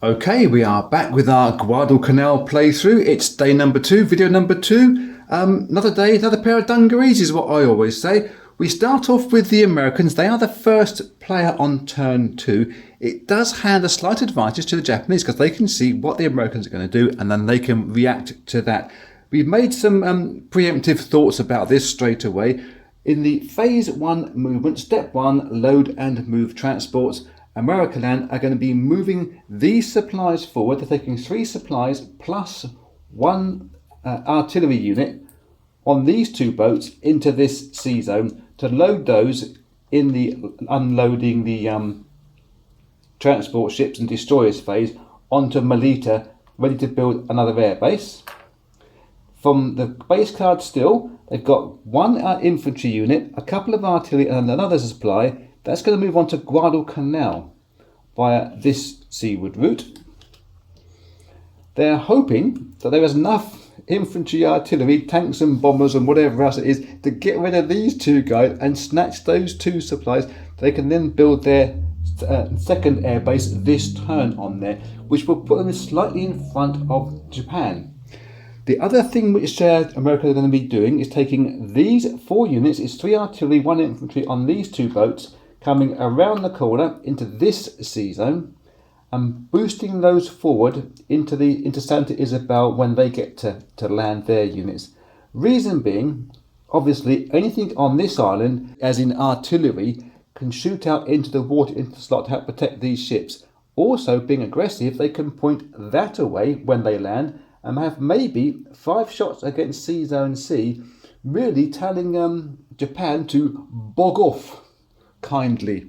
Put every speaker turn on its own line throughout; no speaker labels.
Okay, we are back with our Guadalcanal playthrough. It's day number 2, video number 2. Another day, another pair of dungarees is what I always say. We start off with the Americans. They are the first player on turn 2. It does hand a slight advantage to the Japanese because they can see what the Americans are going to do and then they can react to that. We've made some preemptive thoughts about this straight away. In the phase 1 movement, step 1, load and move transports, America Land are going to be moving these supplies forward. They're taking 3 supplies plus 1 artillery unit on these 2 boats into this sea zone to load those in the unloading the transport ships and destroyers phase onto Melita, ready to build another air base. From the base card still, they've got 1 infantry unit, a couple of artillery and another supply. That's going to move on to Guadalcanal via this seaward route. They're hoping that there is enough infantry, artillery, tanks and bombers and whatever else it is to get rid of these 2 guys and snatch those 2 supplies. They can then build their second airbase this turn on there, which will put them slightly in front of Japan. The other thing which America are going to be doing is taking these 4 units, it's 3 artillery, 1 infantry on these 2 boats, coming around the corner into this sea zone and boosting those forward into Santa Isabel when they get to land their units. Reason being, obviously anything on this island, as in artillery, can shoot out into the water, into the slot to help protect these ships. Also, being aggressive, they can point that away when they land and have maybe 5 shots against Sea Zone C, really telling Japan to bog off kindly.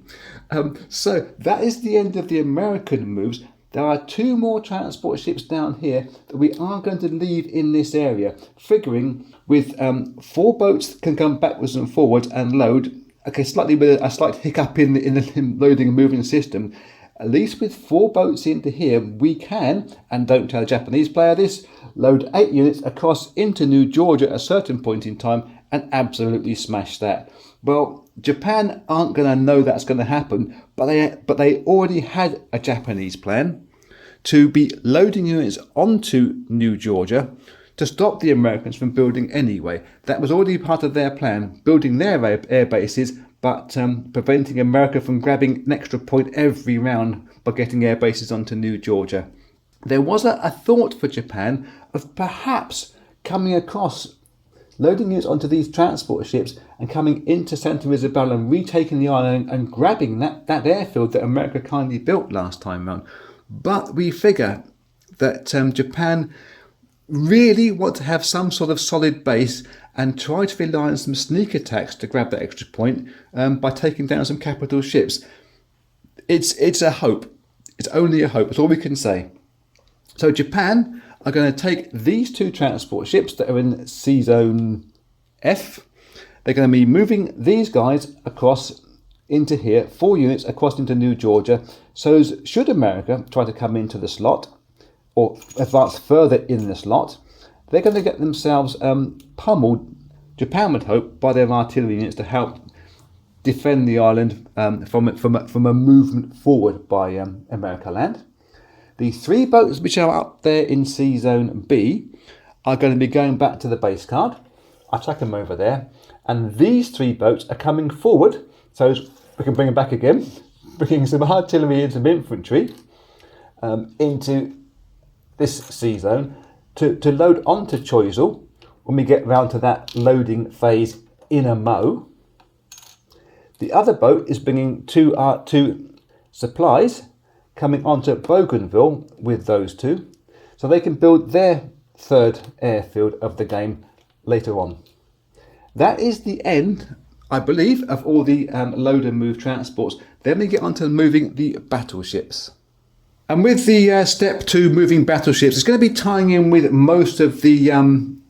So that is the end of the American moves. There are 2 more transport ships down here that we are going to leave in this area, figuring with 4 boats that can come backwards and forwards and load. Okay, slightly with a slight hiccup in the loading and moving system. At least with 4 boats into here, we can, and don't tell a Japanese player this, load 8 units across into New Georgia at a certain point in time and absolutely smash that. Well, Japan aren't going to know that's going to happen, but they already had a Japanese plan to be loading units onto New Georgia to stop the Americans from building anyway. That was already part of their plan, building their air bases, but preventing America from grabbing an extra point every round by getting air bases onto New Georgia. There was a thought for Japan of perhaps coming across, loading units onto these transport ships and coming into Santa Isabel and retaking the island and grabbing that airfield that America kindly built last time round. But we figure that Japan really want to have some sort of solid base and try to rely on some sneak attacks to grab that extra point by taking down some capital ships. It's a hope. It's only a hope. That's all we can say. So Japan are going to take these 2 transport ships that are in Sea Zone F. They're going to be moving these guys across into here, 4 units across into New Georgia. So should America try to come into the slot or advance further in the slot, they're going to get themselves pummeled, Japan would hope, by their artillery units to help defend the island from a movement forward by America Land. The 3 boats which are up there in Sea Zone B are going to be going back to the base card. I'll chuck them over there. And these 3 boats are coming forward, so we can bring them back again, bringing some artillery and some infantry into this sea zone to load onto Choiseul when we get round to that loading phase in a Mo. The other boat is bringing 2 supplies coming onto Bougainville with those 2, so they can build their 3rd airfield of the game later on. That is the end, I believe, of all the load and move transports. Then we get on to moving the battleships. And with the step 2 moving battleships, it's going to be tying in with most of the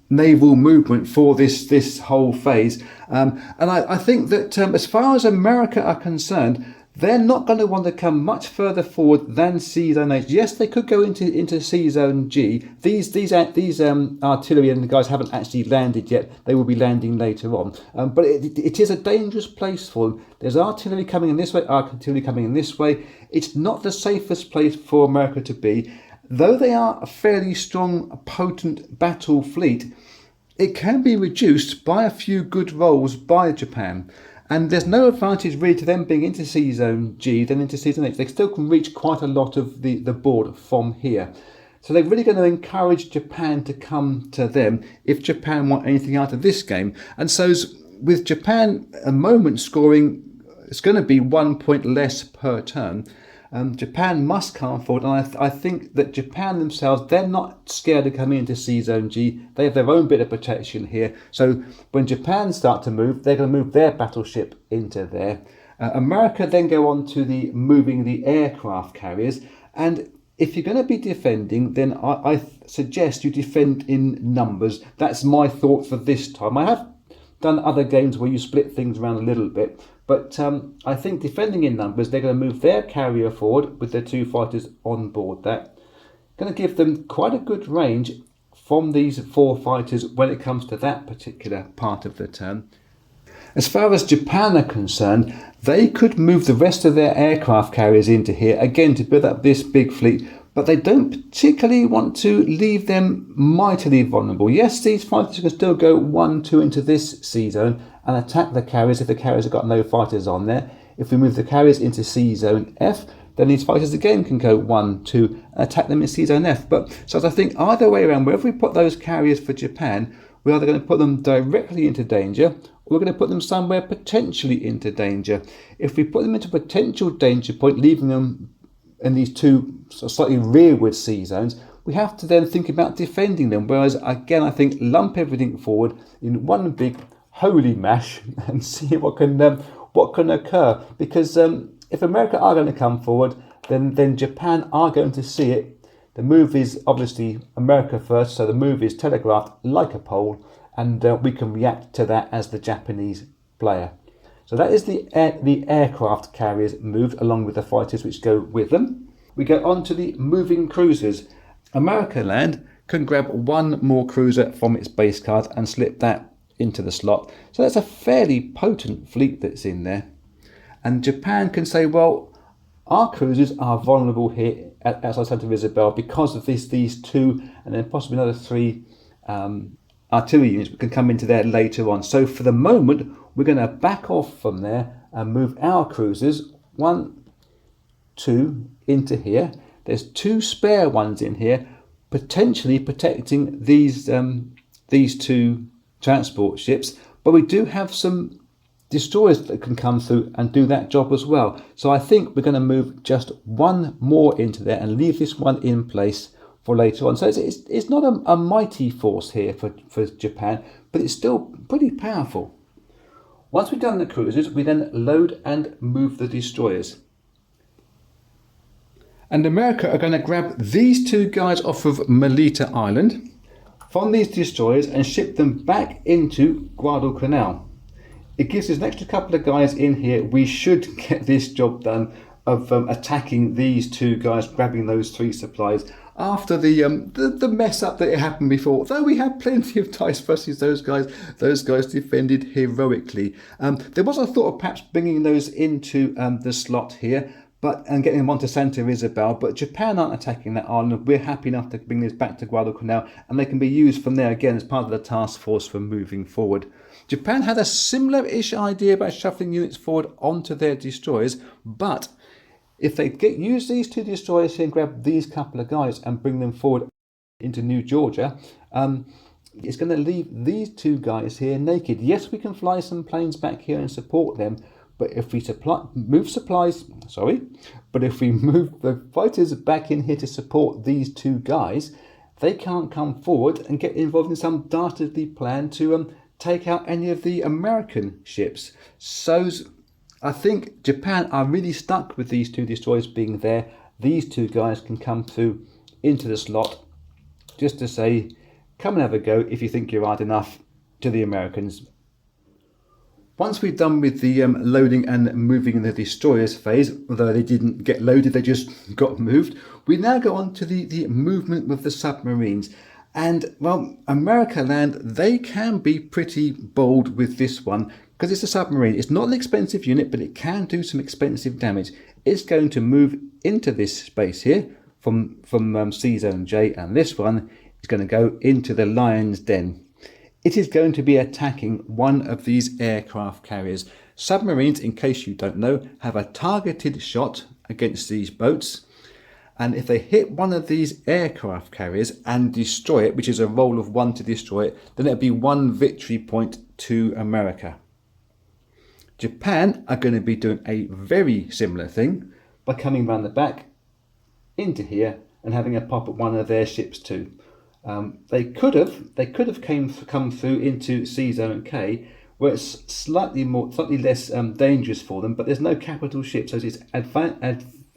naval movement for this whole phase. And I think that as far as America are concerned, They're not going to want to come much further forward than C Zone H. Yes, they could go into C Zone G. These artillery and the guys haven't actually landed yet. They will be landing later on. But it is a dangerous place for them. There's artillery coming in this way, artillery coming in this way. It's not the safest place for America to be. Though they are a fairly strong, potent battle fleet, it can be reduced by a few good rolls by Japan. And there's no advantage really to them being into C Zone G than into C Zone H. They still can reach quite a lot of the board from here. So they're really going to encourage Japan to come to them if Japan want anything out of this game. And so with Japan a moment scoring, it's going to be 1 point less per turn. Japan must come forward, and I think that Japan themselves, they're not scared of coming into C Zone G. They have their own bit of protection here. So when Japan start to move, they're going to move their battleship into there. America then go on to moving the aircraft carriers. And if you're going to be defending, then I suggest you defend in numbers. That's my thought for this time. I have done other games where you split things around a little bit. But I think defending in numbers, they're going to move their carrier forward with their two fighters on board that. Going to give them quite a good range from these four fighters when it comes to that particular part of the turn. As far as Japan are concerned, they could move the rest of their aircraft carriers into here, again to build up this big fleet, but they don't particularly want to leave them mightily vulnerable. Yes, these fighters can still go 1-2 into this C zone and attack the carriers if the carriers have got no fighters on there. If we move the carriers into C Zone F, then these fighters again can go 1-2 and attack them in C Zone F. But so I think either way around, wherever we put those carriers for Japan, we're either going to put them directly into danger, or we're going to put them somewhere potentially into danger. If we put them into a potential danger point, leaving them in these two slightly rearward C zones, we have to then think about defending them. Whereas again, I think lump everything forward in one big holy mash and see what can occur. Because if America are going to come forward, then Japan are going to see it. The move is obviously America first, so the move is telegraphed like a pole, and we can react to that as the Japanese player. So that is the aircraft carriers moved along with the fighters which go with them. We go on to the moving cruisers. America land can grab one more cruiser from its base card and slip that into the slot. So that's a fairly potent fleet that's in there. And Japan can say, well, our cruisers are vulnerable here outside Santa Isabel because of these two, and then possibly another three artillery units can come into there later on. So for the moment, we're going to back off from there and move our cruisers 1, 2 into here. There's two spare ones in here, potentially protecting these two transport ships, but we do have some destroyers that can come through and do that job as well. So I think we're going to move just one more into there and leave this one in place for later on. So it's not a mighty force here for Japan, but it's still pretty powerful. Once we've done the cruisers, we then load and move the destroyers. And America are going to grab these two guys off of Melita Island from these destroyers and ship them back into Guadalcanal. It gives us an extra couple of guys in here. We should get this job done of attacking these two guys, grabbing those three supplies after the mess up that it happened before. Though we had plenty of dice versus those guys defended heroically. There was a thought of perhaps bringing those into the slot here, and getting them onto Santa Isabel, but Japan aren't attacking that island. We're happy enough to bring this back to Guadalcanal, and they can be used from there again as part of the task force for moving forward. Japan had a similar-ish idea about shuffling units forward onto their destroyers, but if they use these two destroyers here and grab these couple of guys and bring them forward into New Georgia, it's going to leave these two guys here naked. Yes, we can fly some planes back here and support them, but if we move the fighters back in here to support these two guys, they can't come forward and get involved in some dastardly plan to take out any of the American ships. So I think Japan are really stuck with these two destroyers being there. These two guys can come through into the slot just to say, come and have a go if you think you're hard enough to the Americans. Once we've done with the loading and moving in the destroyers phase, although they didn't get loaded, they just got moved, we now go on to the movement with the submarines. And, well, America Land, they can be pretty bold with this one because it's a submarine. It's not an expensive unit, but it can do some expensive damage. It's going to move into this space here from C Zone J, and this one is going to go into the Lion's Den. It is going to be attacking one of these aircraft carriers. Submarines, in case you don't know, have a targeted shot against these boats. And if they hit one of these aircraft carriers and destroy it, which is a roll of 1 to destroy it, then it'll be 1 victory point to America. Japan are going to be doing a very similar thing by coming around the back into here and having a pop at one of their ships too. They could have come through into C Zone K, where it's slightly less dangerous for them, but there's no capital ship, so it's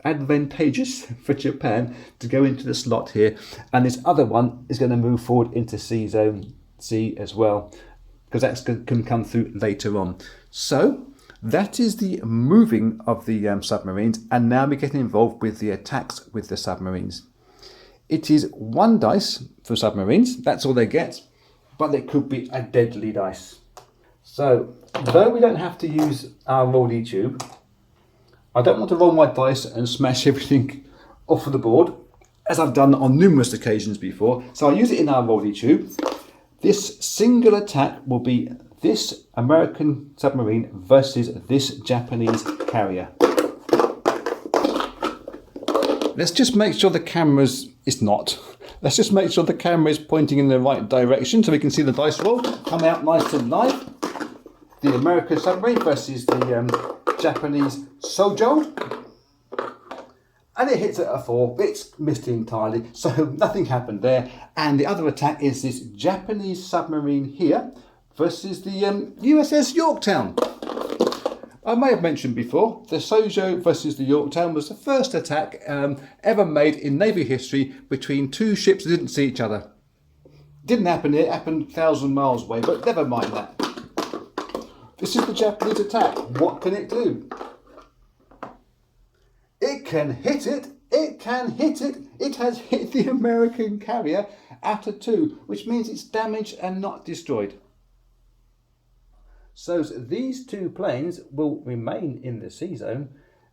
advantageous for Japan to go into the slot here, and this other one is going to move forward into C Zone C as well, because that's going to come through later on. So that is the moving of the submarines, and now we're getting involved with the attacks with the submarines. It is 1 dice for submarines, that's all they get, but it could be a deadly dice. So, though we don't have to use our rolly tube, I don't want to roll my dice and smash everything off of the board, as I've done on numerous occasions before, so I'll use it in our rolly tube. This single attack will be this American submarine versus this Japanese carrier. Let's just make sure the camera's... It's not. Let's just make sure the camera is pointing in the right direction so we can see the dice roll come out nice and live. The American submarine versus the Japanese Sojo. And it hits at a 4. It's missed entirely, so nothing happened there. And the other attack is this Japanese submarine here versus the USS Yorktown. I may have mentioned before, the Sojo versus the Yorktown was the first attack ever made in Navy history between 2 ships that didn't see each other. Didn't happen here, it happened 1,000 miles away, but never mind that. This is the Japanese attack. What can it do? It can hit it. It can hit it. It has hit the American carrier at a 2, which means it's damaged and not destroyed. So these 2 planes will remain in the C zone.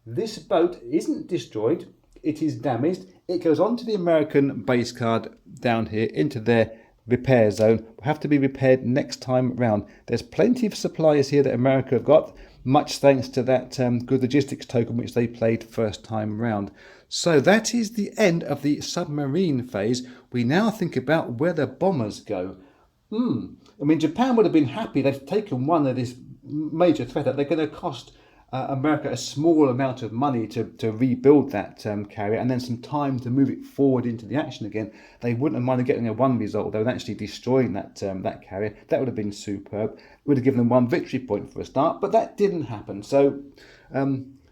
This boat isn't destroyed, it is damaged. It goes onto the American base card down here into their repair zone. Will have to be repaired next time round. There's plenty of supplies here that America have got, much thanks to that good logistics token which they played first time round. So that is the end of the submarine phase. We now think about where the bombers go. I mean, Japan would have been happy. They've taken one of this major threat. They're going to cost America a small amount of money to rebuild that carrier, and then some time to move it forward into the action again. They wouldn't have minded getting a 1 result, though, and actually destroying that carrier. That would have been superb. It would have given them 1 victory point for a start, but that didn't happen. So,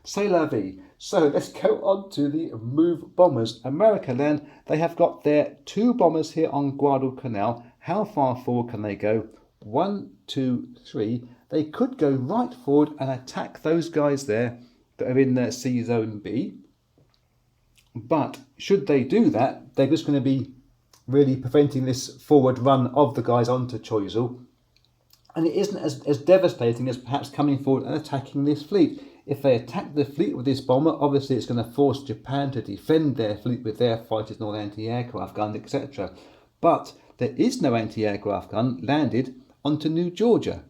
c'est la vie. So let's go on to the move bombers. America Land, they have got their 2 bombers here on Guadalcanal. How far forward can they go? 1, 2, 3. They could go right forward and attack those guys there that are in the C Zone B. But should they do that, they're just going to be really preventing this forward run of the guys onto Choiseul. And it isn't as devastating as perhaps coming forward and attacking this fleet. If they attack the fleet with this bomber, obviously it's going to force Japan to defend their fleet with their fighters and all their anti-aircraft guns, etc. But there is no anti-aircraft gun landed onto New Georgia.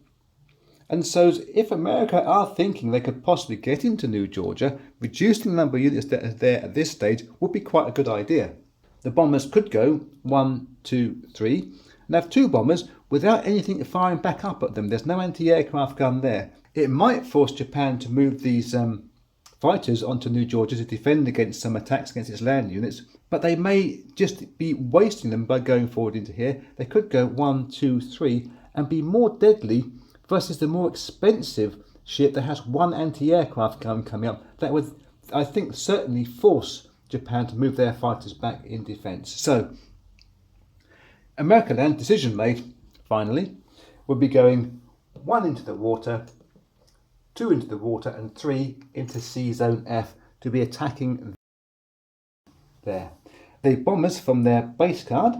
And so if America are thinking they could possibly get into New Georgia, reducing the number of units that are there at this stage would be quite a good idea. The bombers could go 1, 2, 3 and have 2 bombers without anything firing back up at them. There's no anti-aircraft gun there. It might force Japan to move these fighters onto New Georgia to defend against some attacks against its land units, but they may just be wasting them by going forward into here. They could go 1, 2, 3 and be more deadly versus the more expensive ship that has 1 anti-aircraft gun coming up. That would, I think, certainly force Japan to move their fighters back in defence. So, America Land, decision made, finally, would be going 1 into the water 2 into the water, and 3 into C Zone F to be attacking there. The bombers from their base card,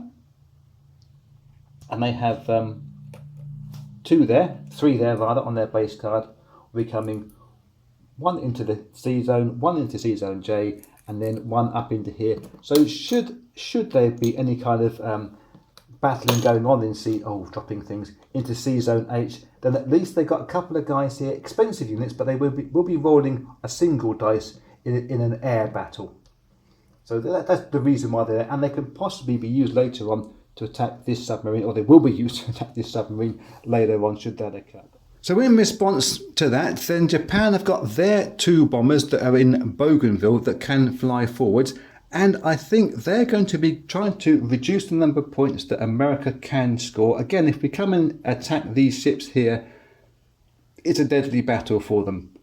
and they have 3 there rather on their base card, will be coming 1 into the C Zone, 1 into C Zone J, and then 1 up into here. So should there be any kind of battling going on in dropping things into C Zone H, then at least they've got a couple of guys here, expensive units, but they will be rolling a single dice in an air battle. So that's the reason why they're there, and they can possibly be used later on to attack this submarine, or they will be used to attack this submarine later on should that occur. So in response to that, then Japan have got their 2 bombers that are in Bougainville that can fly forwards, and I think they're going to be trying to reduce the number of points that America can score. Again, if we come and attack these ships here, it's a deadly battle for them.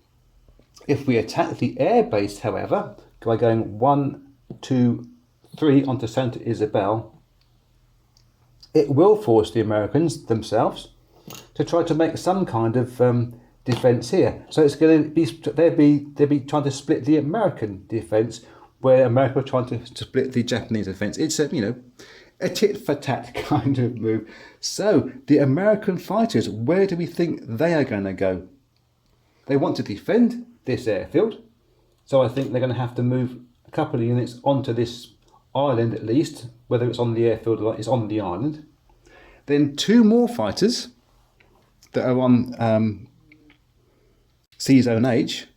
If we attack the air base, however, by going 1, 2, 3 onto Santa Isabel, it will force the Americans themselves to try to make some kind of defence here. So it's going to be they'll be trying to split the American defence, where America are trying to split the Japanese defence. It's a tit for tat kind of move. So the American fighters, where do we think they are going to go? They want to defend this airfield, so I think they're going to have to move a couple of units onto this island at least, whether it's on the airfield or it's on the island. Then 2 more fighters that are on C Zone H,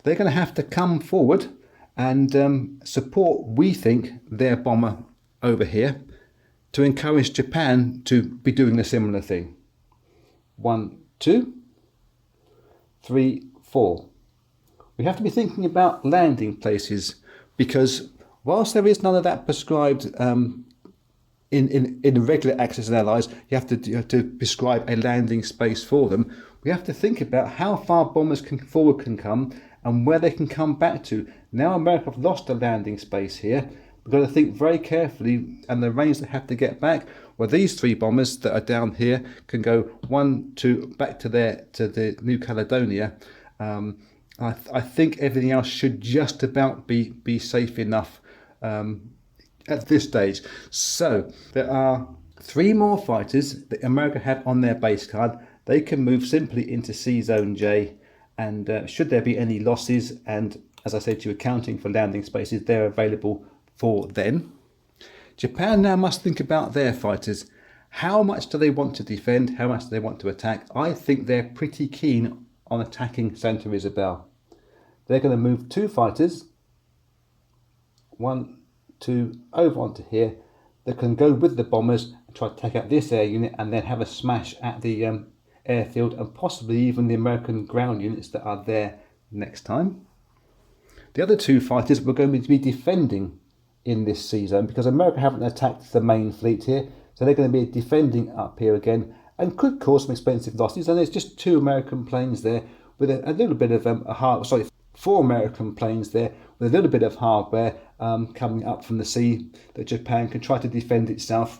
they're going to have to come forward and support, we think, their bomber over here to encourage Japan to be doing a similar thing. 1, 2, 3, 4. We have to be thinking about landing places, because whilst there is none of that prescribed in regular Axis and Allies, you have to prescribe a landing space for them. We have to think about how far bombers forward can come and where they can come back to. Now America have lost a landing space here. We've got to think very carefully, and the range they have to get back. Well, these 3 bombers that are down here can go 1, 2 back to the New Caledonia. I think everything else should just about be safe enough at this stage. So there are 3 more fighters that America have on their base card. They can move simply into C Zone J, and should there be any losses, and as I said to you, accounting for landing spaces, they're available for them. Japan now must think about their fighters. How much do they want to defend? How much do they want to attack? I think they're pretty keen on attacking Santa Isabel. They're going to move 2 fighters, 1, 2, over onto here, that can go with the bombers and try to take out this air unit and then have a smash at the airfield, and possibly even the American ground units that are there next time. The other 2 fighters were going to be defending in this sea zone, because America haven't attacked the main fleet here, so they're going to be defending up here again and could cause some expensive losses. And there's just 2 American planes there with a little bit of 4 American planes there with a little bit of hardware coming up from the sea that Japan can try to defend itself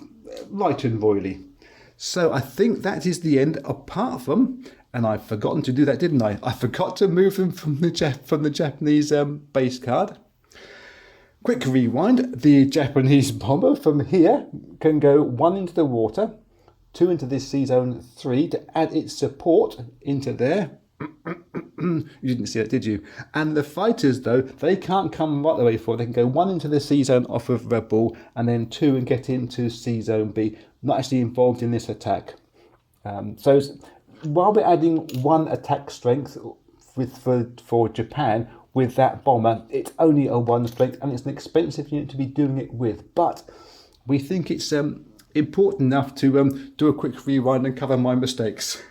right and royally. So I think that is the end, apart from, and I've forgotten to do that, didn't I? I forgot to move them from the Japanese base card. Quick rewind. The Japanese bomber from here can go 1 into the water, 2 into this sea zone 3 to add its support into there. You didn't see that, did you? And the fighters, though, they can't come right the way forward. They can go 1 into the sea zone off of Red Bull, and then 2 and get into sea zone B. Not actually involved in this attack. So while we're adding 1 attack strength for Japan with that bomber, it's only a 1 strength, and it's an expensive unit to be doing it with. But we think it's important enough to do a quick rewind and cover my mistakes.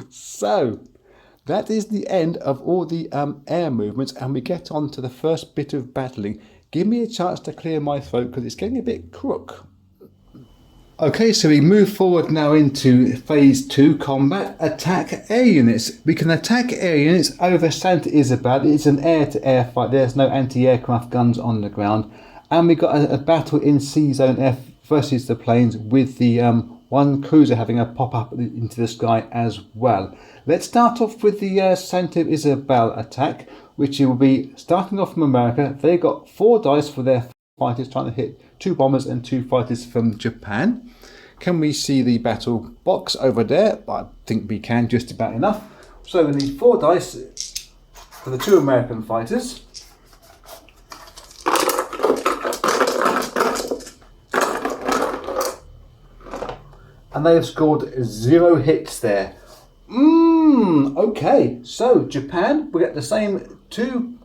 So that is the end of all the air movements, and we get on to the first bit of battling. Give me a chance to clear my throat because it's getting a bit crook. Okay, so we move forward now into phase 2 combat, attack air units. We can attack air units over Santa Isabel. It's an air-to-air fight. There's no anti-aircraft guns on the ground. And we got a battle in C Zone F versus the planes with the one cruiser having a pop up into the sky as well. Let's start off with the Saint Isabel attack, which will be starting off from America. They got 4 dice for their fighters, trying to hit 2 bombers and 2 fighters from Japan. Can we see the battle box over there? I think we can, just about enough. So we need 4 dice for the 2 American fighters. And they have scored 0 hits there. Okay, so Japan will get the same 2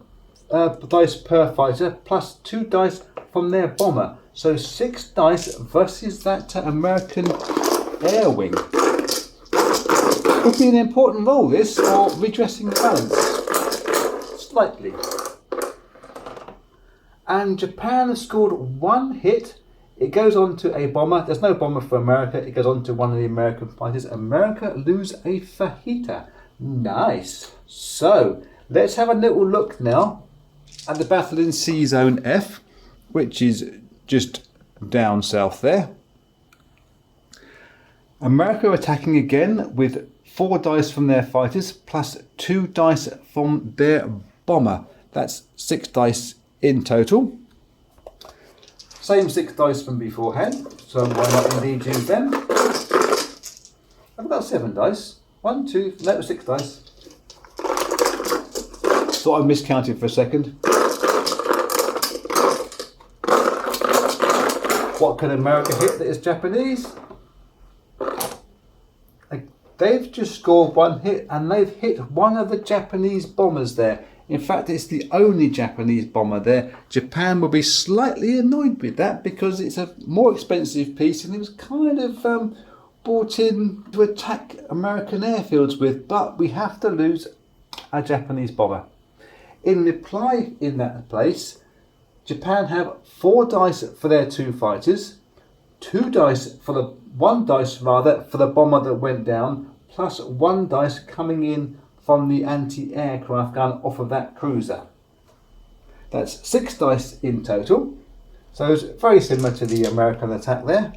dice per fighter plus 2 dice from their bomber. So 6 dice versus that American air wing. Could be an important role, this, for redressing the balance. Slightly. And Japan has scored 1 hit. It goes on to a bomber. There's no bomber for America. It goes on to one of the American fighters. America lose a fajita. Nice. So, let's have a little look now at the battle in Sea Zone F, which is just down south there. America attacking again with 4 dice from their fighters plus 2 dice from their bomber. That's 6 dice in total. Same 6 dice from beforehand, so why not indeed use them? I've got 7 dice. 1, 2, no, 6 dice. Thought I miscounted for a second. What can America hit that is Japanese? They've just scored 1 hit and they've hit one of the Japanese bombers there. In fact, it's the only Japanese bomber there. Japan will be slightly annoyed with that because it's a more expensive piece and it was kind of brought in to attack American airfields with, but we have to lose a Japanese bomber. In reply, in that place, Japan have 4 dice for their 2 fighters, 2 dice for the 1 dice rather for the bomber that went down, plus 1 dice coming in from the anti-aircraft gun off of that cruiser. That's 6 dice in total. So it's very similar to the American attack there.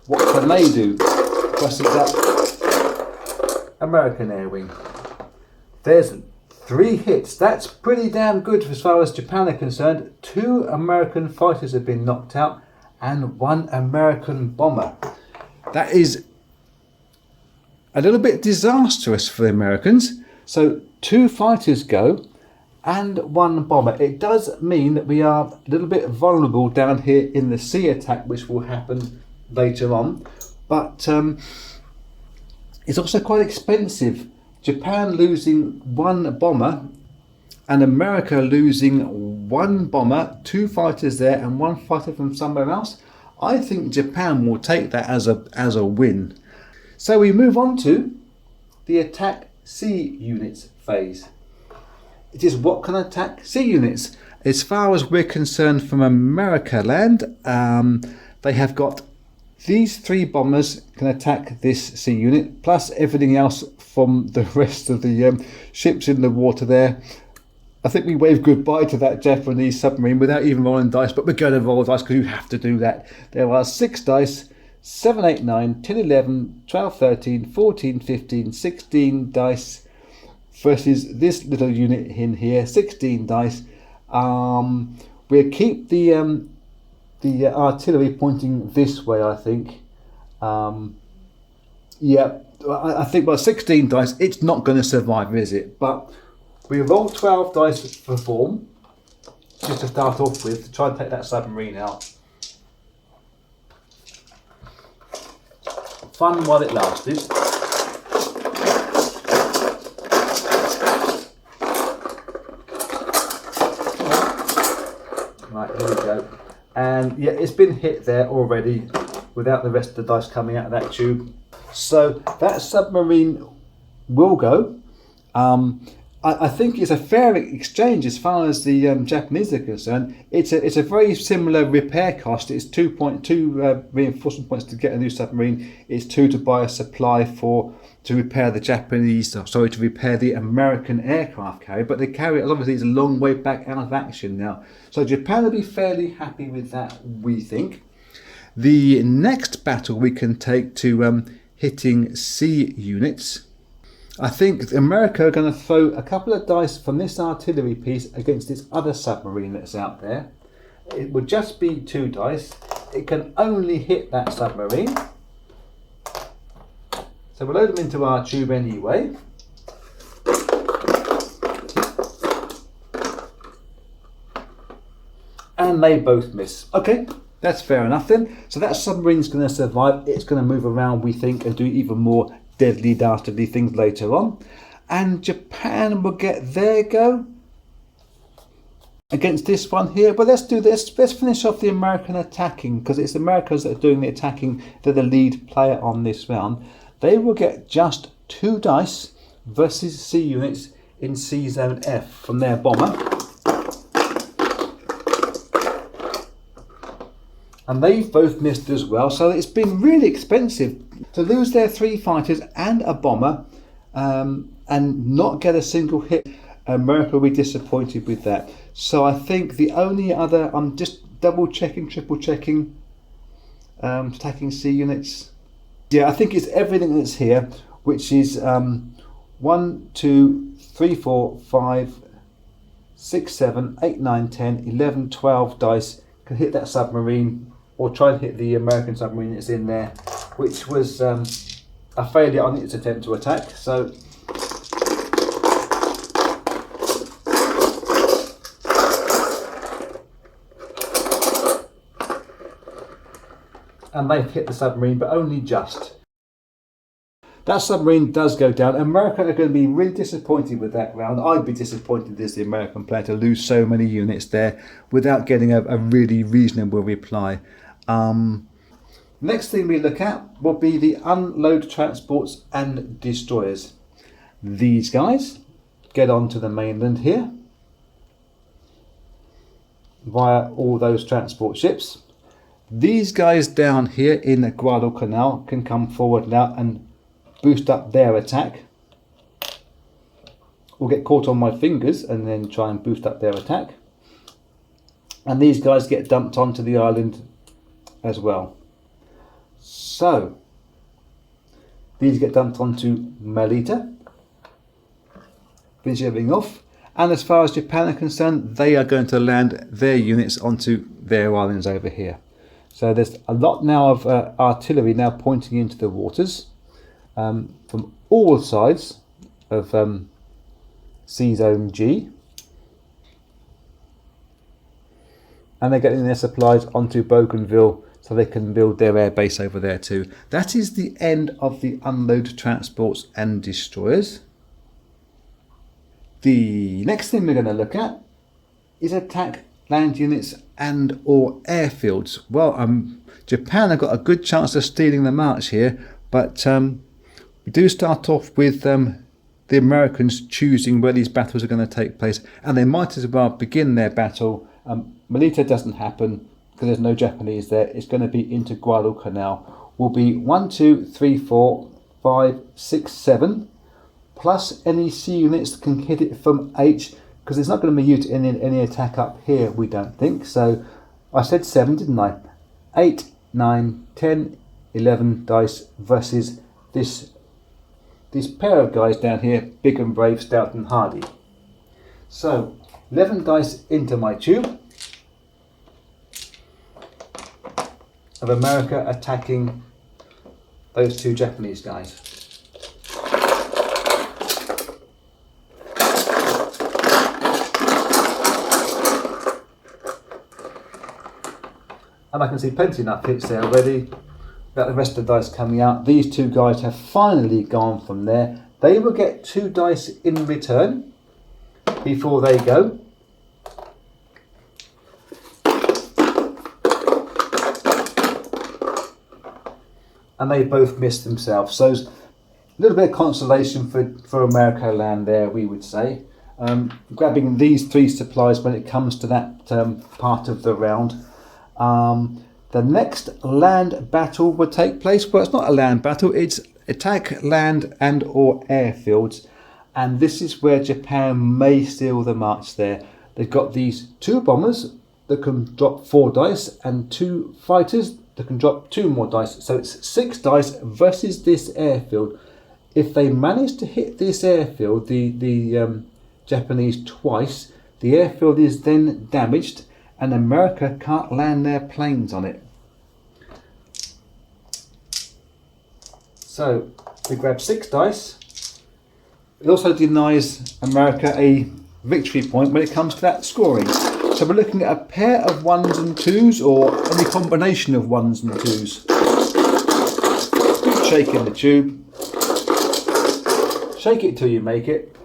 What can they do versus that American air wing? There's 3 hits. That's pretty damn good as far as Japan are concerned. 2 American fighters have been knocked out and 1 American bomber. That is a little bit disastrous for the Americans. So 2 fighters go and 1 bomber. It does mean that we are a little bit vulnerable down here in the sea attack, which will happen later on. But it's also quite expensive. Japan losing 1 bomber and America losing 1 bomber, 2 fighters there and 1 fighter from somewhere else. I think Japan will take that as a win. So we move on to the attack sea units phase. It is what can attack sea units. As far as we're concerned from America land, they have got these 3 bombers can attack this sea unit, plus everything else from the rest of the ships in the water there. I think we wave goodbye to that Japanese submarine without even rolling dice, but we're going to roll dice because you have to do that. There are 6 dice. 7, 8, 9, 10, 11, 12, 13, 14, 15, 16 dice versus this little unit in here, 16 dice. We'll keep the artillery pointing this way, I think. Yeah, I think by 16 dice, it's not going to survive, is it? But we roll 12 dice for form, just to start off with, to try and take that submarine out. Fun while it lasted. Right, here we go. And yeah, it's been hit there already without the rest of the dice coming out of that tube. So that submarine will go. I think it's a fair exchange as far as the Japanese are concerned. It's a very similar repair cost. It's 2.2 reinforcement points to get a new submarine. It's 2 to buy a supply to repair the to repair the American aircraft carrier. But the carrier obviously is a long way back out of action now. So Japan will be fairly happy with that, we think. The next battle we can take to hitting sea units. I think America are going to throw a couple of dice from this artillery piece against this other submarine that's out there. It would just be 2 dice. It can only hit that submarine. So we'll load them into our tube anyway. And they both miss. Okay, that's fair enough then. So that submarine's going to survive. It's going to move around, we think, and do even more deadly, dastardly things later on. And Japan will get their go against this one here. But let's do this. Let's finish off the American attacking, because it's the Americans that are doing the attacking. They're the lead player on this round. They will get just 2 dice versus sea units in Sea Zone F from their bomber. And they've both missed as well, so it's been really expensive to lose their 3 fighters and a bomber and not get a single hit. America will be disappointed with that. So I think the only other, I'm just double checking, triple checking, attacking sea units. Yeah, I think it's everything that's here, which is 1, 2, 3, 4, 5, 6, 7, 8, 9, 10, 11, 12 dice can hit that submarine, or try and hit the American submarine that's in there, which was a failure on its attempt to attack. So and they've hit the submarine, but only just. That submarine does go down. America are going to be really disappointed with that round. I'd be disappointed as the American player to lose so many units there without getting a really reasonable reply. Next thing we look at will be the unload transports and destroyers. These guys get onto the mainland here via all those transport ships. These guys down here in the Guadalcanal can come forward now and boost up their attack, or get caught on my fingers and then try and boost up their attack. And these guys get dumped onto the island as well. So these get dumped onto Melita, finish everything off. And as far as Japan are concerned, they are going to land their units onto their islands over here. So there's a lot now of artillery now pointing into the waters from all sides of Sea Zone G. And they're getting their supplies onto Bougainville so they can build their air base over there too. That is the end of the unload transports and destroyers. The next thing we're going to look at is attack land units and or airfields. Well, Japan have got a good chance of stealing the march here, but we do start off with the Americans choosing where these battles are going to take place, and they might as well begin their battle. Melita doesn't happen because there's no Japanese there. It's going to be into Guadalcanal. Will be 1, 2, 3, 4, 5, 6, 7, plus any sea units that can hit it from H, because it's not going to be used in any attack up here, we don't think. So I said 7, didn't I? 8, 9, 10, 11 dice versus this pair of guys down here, big and brave, stout and hardy. So 11 dice into my tube of America attacking those 2 Japanese guys. And I can see plenty enough hits there already. Got the rest of the dice coming out. These 2 guys have finally gone from there. They will get 2 dice in return before they go. And they both missed themselves. So a little bit of consolation for America land there, we would say. grabbing these 3 supplies when it comes to that part of the round. The next land battle will take place. Well, it's not a land battle, it's attack land and or airfields, and this is where Japan may steal the march there. They've got these 2 bombers that can drop 4 dice and 2 fighters that can drop 2 more dice, so it's 6 dice versus this airfield. If they manage to hit this airfield, the Japanese, twice, the airfield is then damaged and America can't land their planes on it. So we grab 6 dice. It also denies America a victory point when it comes to that scoring. So we're looking at a pair of 1s and 2s or any combination of 1s and 2s. Good shake in the tube. Shake it till you make it.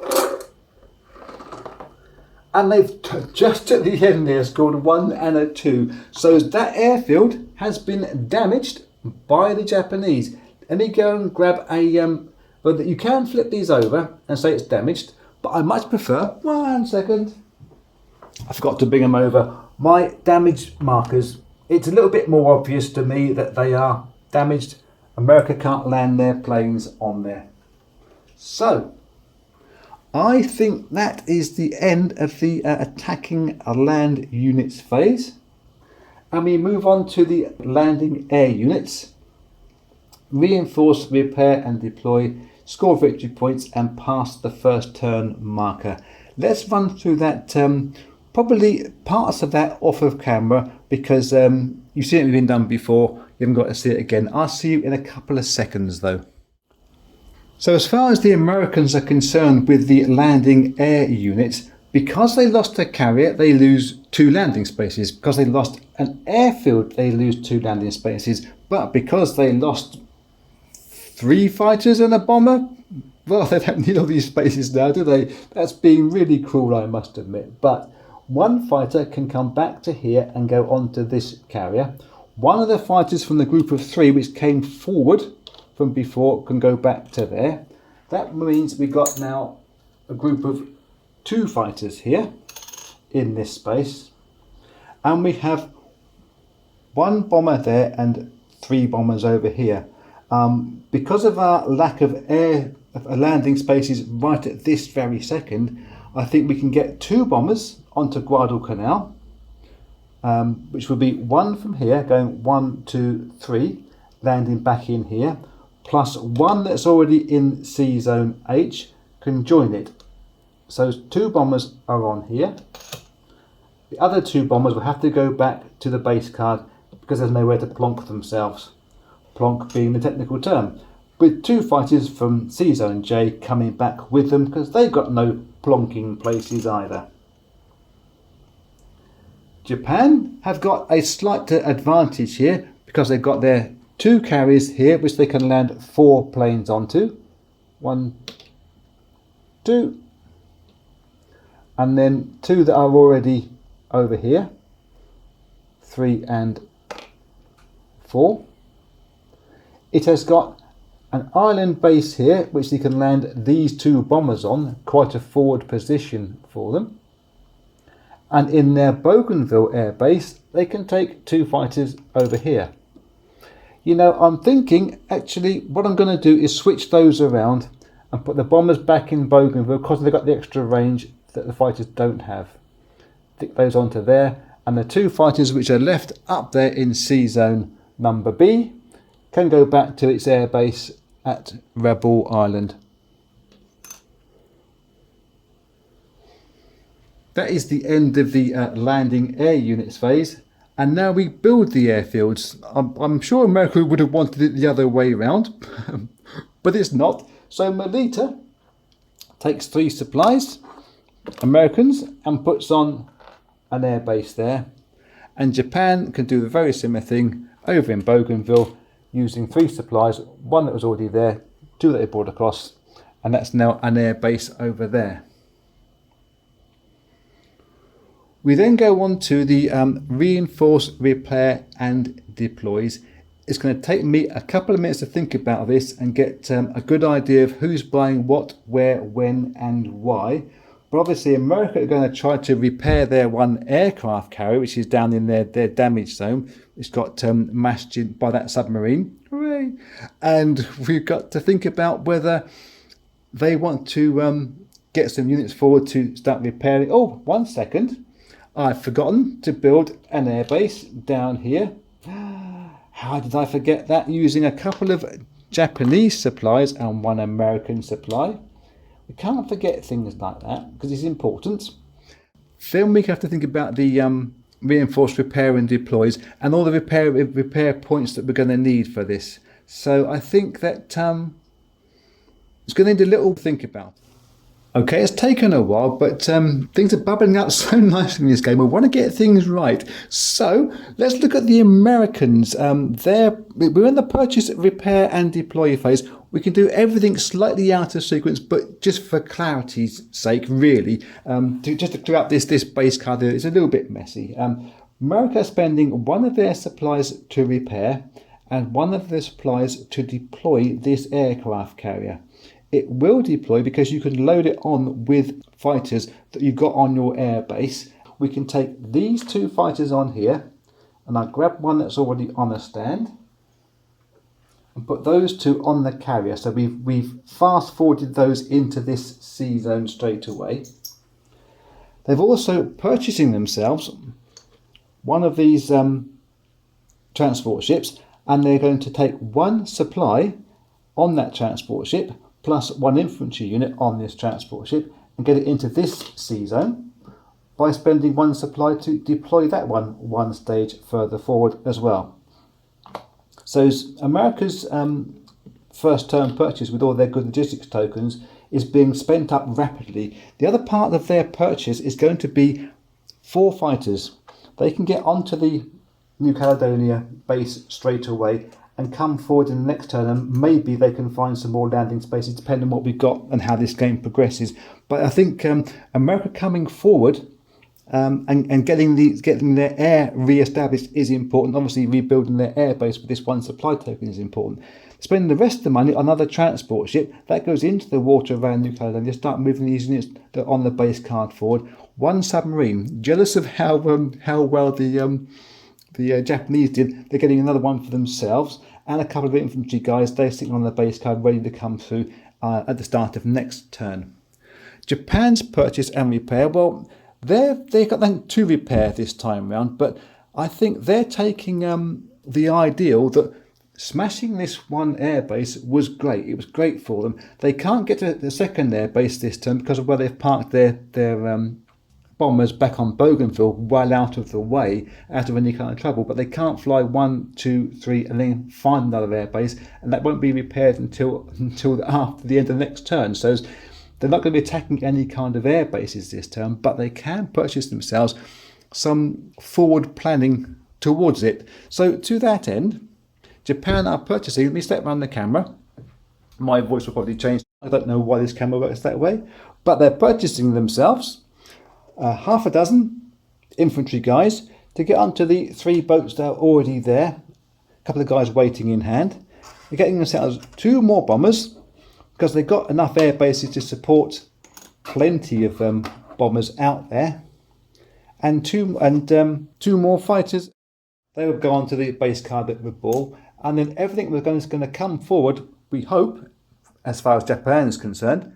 And they've just at the end there scored 1 and a 2. So that airfield has been damaged by the Japanese. Let me go and grab a but you can flip these over and say it's damaged, but I much prefer, 1 second, I forgot to bring them over, my damage markers. It's a little bit more obvious to me that they are damaged. America can't land their planes on there. So I think that is the end of the attacking land units phase, and we move on to the landing air units. Reinforce, repair and deploy, score victory points and pass the first turn marker. Let's run through that, probably parts of that off of camera, because you've seen it been done before, you haven't got to see it again. I'll see you in a couple of seconds though. So as far as the Americans are concerned with the landing air units, because they lost a carrier, they lose 2 landing spaces. Because they lost an airfield, they lose 2 landing spaces. But because they lost 3 fighters and a bomber, well, they don't need all these spaces now, do they? That's being really cruel, I must admit. But 1 fighter can come back to here and go onto this carrier. 1 of the fighters from the group of 3 which came forward from before can go back to there. That means we got now a group of 2 fighters here in this space, and we have 1 bomber there and 3 bombers over here. Because of our lack of landing spaces right at this very second, I think we can get 2 bombers onto Guadalcanal, which would be 1 from here going 1, 2, 3, landing back in here, plus 1 that's already in C zone H can join it. So 2 bombers are on here. The other 2 bombers will have to go back to the base card because there's nowhere to plonk themselves. Plonk being the technical term. With 2 fighters from C zone J coming back with them because they've got no plonking places either. Japan have got a slight advantage here because they've got their 2 carriers here which they can land 4 planes onto. 1, 2, and then 2 that are already over here, 3 and 4. It has got an island base here which they can land these 2 bombers on, quite a forward position for them. And in their Bougainville air base they can take 2 fighters over here. You know, I'm thinking actually what I'm going to do is switch those around and put the bombers back in Bougainville because they've got the extra range that the fighters don't have. Stick those onto there, and the 2 fighters which are left up there in C zone number B can go back to its air base at Rebel Island. That is the end of the landing air units phase, and now we build the airfields. I'm sure America would have wanted it the other way around, but it's not. So Melita takes 3 supplies, Americans, and puts on an air base there, and Japan can do a very similar thing over in Bougainville using 3 supplies, 1 that was already there, 2 that they brought across, and that's now an air base over there. We then go on to the reinforce, repair and deploys. It's going to take me a couple of minutes to think about this and get a good idea of who's buying what, where, when and why. But obviously America are going to try to repair their one aircraft carrier, which is down in their damage zone. It's got mashed in by that submarine. Hooray! And we've got to think about whether they want to get some units forward to start repairing. Oh, 1 second. I've forgotten to build an airbase down here. How did I forget that? Using a couple of Japanese supplies and one American supply. We can't forget things like that because it's important. Then we have to think about the reinforced repair and deploys and all the repair points that we're going to need for this. So I think that it's going to need a little think about. Okay, it's taken a while, but things are bubbling up so nicely in this game. We want to get things right. So let's look at the Americans. We're in the purchase, repair and deploy phase. We can do everything slightly out of sequence, but just for clarity's sake, really, just to clear up this base card, it's a little bit messy. America is spending one of their supplies to repair and one of their supplies to deploy this aircraft carrier. It will deploy because you can load it on with fighters that you've got on your air base. We can take these 2 fighters on here, and I'll grab one that's already on a stand and put those 2 on the carrier. So we've fast forwarded those into this C zone straight away. They've also purchasing themselves one of these transport ships, and they're going to take 1 supply on that transport ship plus 1 infantry unit on this transport ship and get it into this C zone by spending 1 supply to deploy that one stage further forward as well. So America's first term purchase with all their good logistics tokens is being spent up rapidly. The other part of their purchase is going to be 4 fighters. They can get onto the New Caledonia base straight away and come forward in the next turn, and maybe they can find some more landing spaces depending on what we've got and how this game progresses. But I think America coming forward and getting their air re-established is important. Obviously rebuilding their air base with this 1 supply token is important. Spending the rest of the money on another transport ship that goes into the water around New Caledonia, start moving these units that are on the base card forward. 1 submarine, jealous of how well the Japanese did. They're getting another one for themselves, and a couple of infantry guys. They're sitting on the base card ready to come through at the start of next turn. Japan's purchase and repair, well, they've got 2 repair this time round, but I think they're taking the ideal that smashing this 1 airbase was great. It was great for them. They can't get to the second airbase this turn because of where they've parked their bombers back on Bougainville, well out of the way, out of any kind of trouble, but they can't fly 1, 2, 3 and then find another airbase, and that won't be repaired until after the end of the next turn. So they're not going to be attacking any kind of air bases this turn, but they can purchase themselves some forward planning towards it. So to that end, Japan are purchasing, let me step around the camera, my voice will probably change, I don't know why this camera works that way, but they're purchasing themselves half a dozen infantry guys to get onto the 3 boats that are already there, a couple of guys waiting in hand. They're getting themselves 2 more bombers because they've got enough air bases to support plenty of bombers out there, and two more fighters. They will go onto the base card at the ball, and then everything is going to come forward, we hope, as far as Japan is concerned,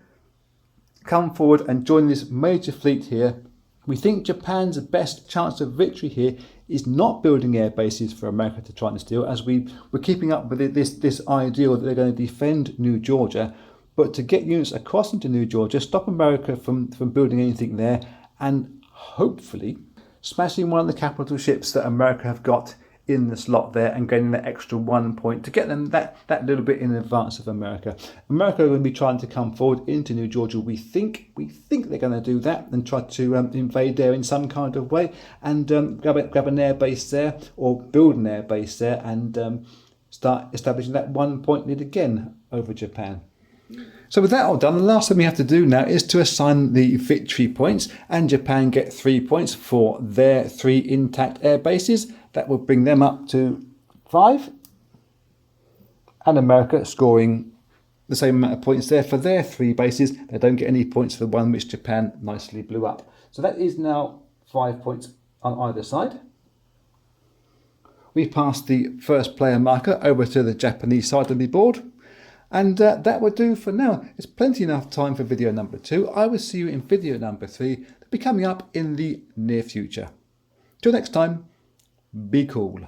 come forward and join this major fleet here. We think Japan's best chance of victory here is not building air bases for America to try and steal, as we're keeping up with this ideal that they're going to defend New Georgia, but to get units across into New Georgia, stop America from building anything there, and hopefully smashing one of the capital ships that America have got in the slot there and getting that extra 1 point to get them that little bit in advance of America. America are going to be trying to come forward into New Georgia. We think they're going to do that and try to invade there in some kind of way and grab an air base there or build an air base there and start establishing that 1 point lead again over Japan. So with that all done, the last thing we have to do now is to assign the victory points, and Japan get 3 points for their 3 intact air bases. That will bring them up to 5, and America scoring the same amount of points there for their 3 bases. They don't get any points for the one which Japan nicely blew up. So that is now 5 points on either side. We passed the first player marker over to the Japanese side of the board. And that will do for now. It's plenty enough time for video number 2. I will see you in video number 3. That'll be coming up in the near future. Till next time, be cool.